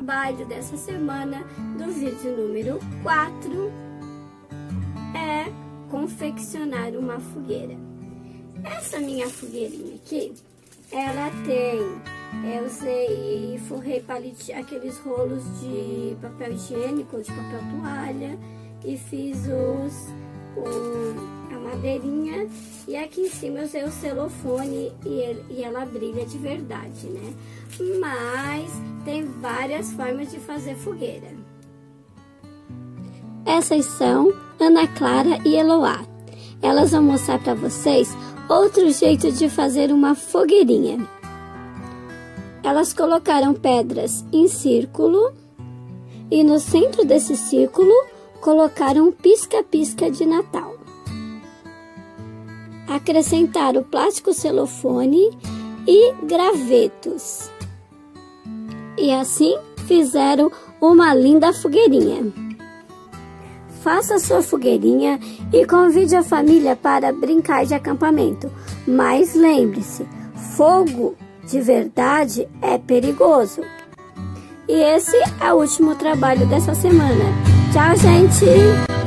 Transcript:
trabalho dessa semana, do vídeo número 4, é confeccionar uma fogueira. Essa minha fogueirinha aqui, ela tem, eu usei e forrei aqueles rolos de papel higiênico, de papel toalha, e fiz a madeirinha, e aqui em cima eu usei o celofane e ela brilha de verdade, né? Mas tem várias formas de fazer fogueira. Essas são Ana Clara e Eloá. Elas vão mostrar para vocês outro jeito de fazer uma fogueirinha. Elas colocaram pedras em círculo e no centro desse círculo colocaram um pisca-pisca de Natal. Acrescentaram plástico celofane e gravetos. E assim fizeram uma linda fogueirinha. Faça sua fogueirinha e convide a família para brincar de acampamento. Mas lembre-se, fogo de verdade é perigoso. E esse é o último trabalho dessa semana. Tchau, gente!